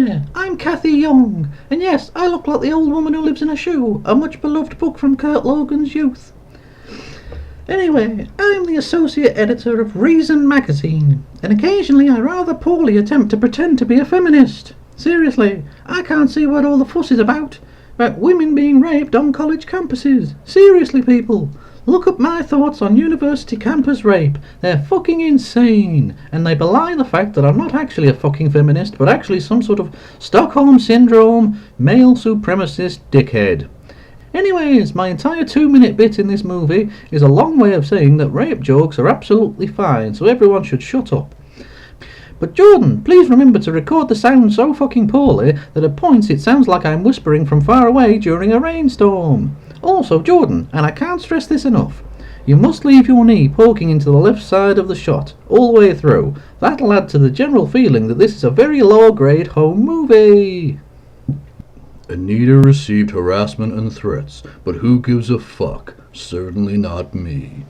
there, I'm Kathy Young, and yes, I look like the old woman who lives in a shoe, a much beloved book from Kurt Logan's youth. Anyway, I'm the associate editor of Reason magazine, and occasionally I rather poorly attempt to pretend to be a feminist. Seriously, I can't see what all the fuss is about women being raped on college campuses. Seriously, people, look up my thoughts on university campus rape. They're fucking insane, and they belie the fact that I'm not actually a fucking feminist, but actually some sort of Stockholm Syndrome, male supremacist dickhead. Anyways, my entire 2-minute bit in this movie is a long way of saying that rape jokes are absolutely fine, so everyone should shut up. But Jordan, please remember to record the sound so fucking poorly that at points it sounds like I'm whispering from far away during a rainstorm. Also, Jordan, and I can't stress this enough, you must leave your knee poking into the left side of the shot, all the way through. That'll add to the general feeling that this is a very low-grade home movie. Anita received harassment and threats, but who gives a fuck? Certainly not me.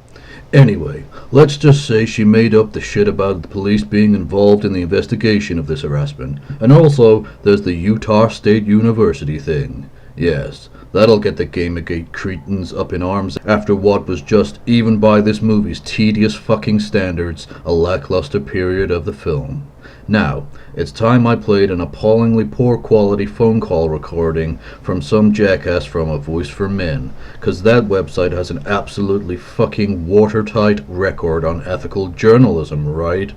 Anyway, let's just say she made up the shit about the police being involved in the investigation of this harassment. And also, there's the Utah State University thing. Yes, that'll get the Gamergate cretins up in arms after what was just, even by this movie's tedious fucking standards, a lackluster period of the film. Now, it's time I played an appallingly poor quality phone call recording from some jackass from A Voice for Men, cause that website has an absolutely fucking watertight record on ethical journalism, right?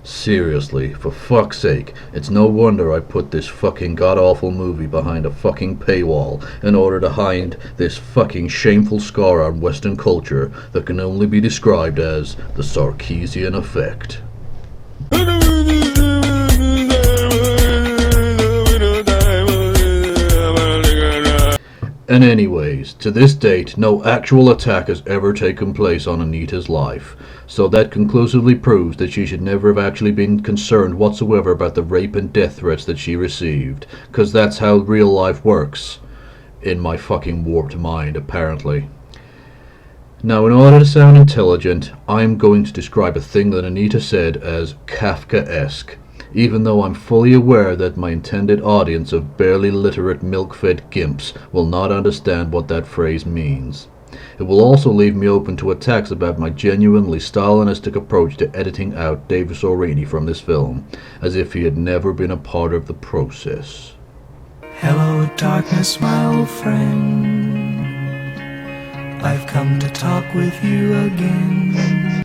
Seriously, for fuck's sake, it's no wonder I put this fucking god-awful movie behind a fucking paywall in order to hide this fucking shameful scar on Western culture that can only be described as the Sarkeesian effect. And anyways, to this date, no actual attack has ever taken place on Anita's life, so that conclusively proves that she should never have actually been concerned whatsoever about the rape and death threats that she received, cause that's how real life works. In my fucking warped mind, apparently. Now, in order to sound intelligent, I'm going to describe a thing that Anita said as Kafkaesque, even though I'm fully aware that my intended audience of barely literate milk-fed gimps will not understand what that phrase means. It will also leave me open to attacks about my genuinely Stalinistic approach to editing out Davis O'Reilly from this film, as if he had never been a part of the process. Hello, darkness, my old friend. I've come to talk with you again.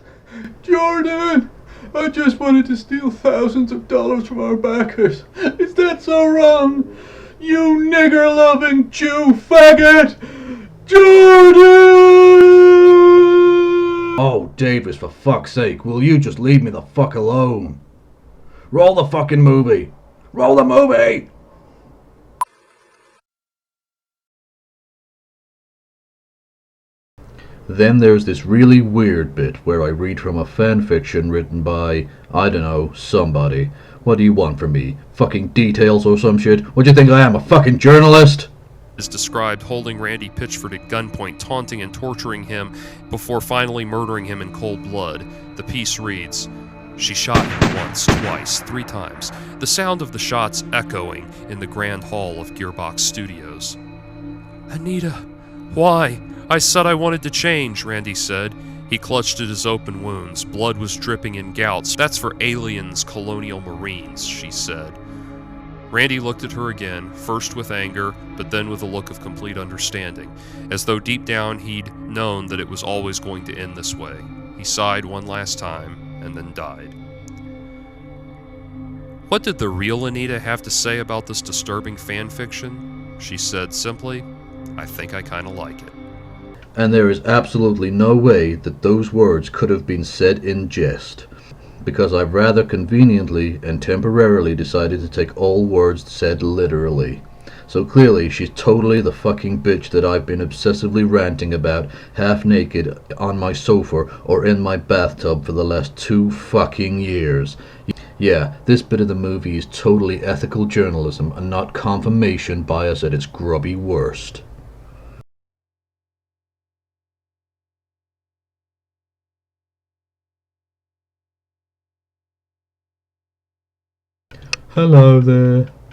Jordan! I just wanted to steal thousands of dollars from our backers. Is that so wrong? You nigger-loving Jew faggot! Jordan! Oh, Davis, for fuck's sake, will you just leave me the fuck alone? Roll the fucking movie! Roll the movie! Then there's this really weird bit where I read from a fanfiction written by, I don't know, somebody. What do you want from me? Fucking details or some shit? What do you think I am, a fucking journalist? Is described holding Randy Pitchford at gunpoint, taunting and torturing him before finally murdering him in cold blood. The piece reads, "She shot him once, twice, 3 times, the sound of the shots echoing in the grand hall of Gearbox Studios." "Anita, why? I said I wanted to change," Randy said. He clutched at his open wounds. Blood was dripping in gouts. "That's for aliens, colonial marines," she said. Randy looked at her again, first with anger, but then with a look of complete understanding, as though deep down he'd known that it was always going to end this way. He sighed one last time, and then died. What did the real Anita have to say about this disturbing fanfiction? She said simply, "I think I kinda like it." And there is absolutely no way that those words could have been said in jest, because I've rather conveniently and temporarily decided to take all words said literally. So clearly she's totally the fucking bitch that I've been obsessively ranting about half naked on my sofa or in my bathtub for the last 2 fucking years. Yeah, this bit of the movie is totally ethical journalism and not confirmation bias at its grubby worst. Hello there.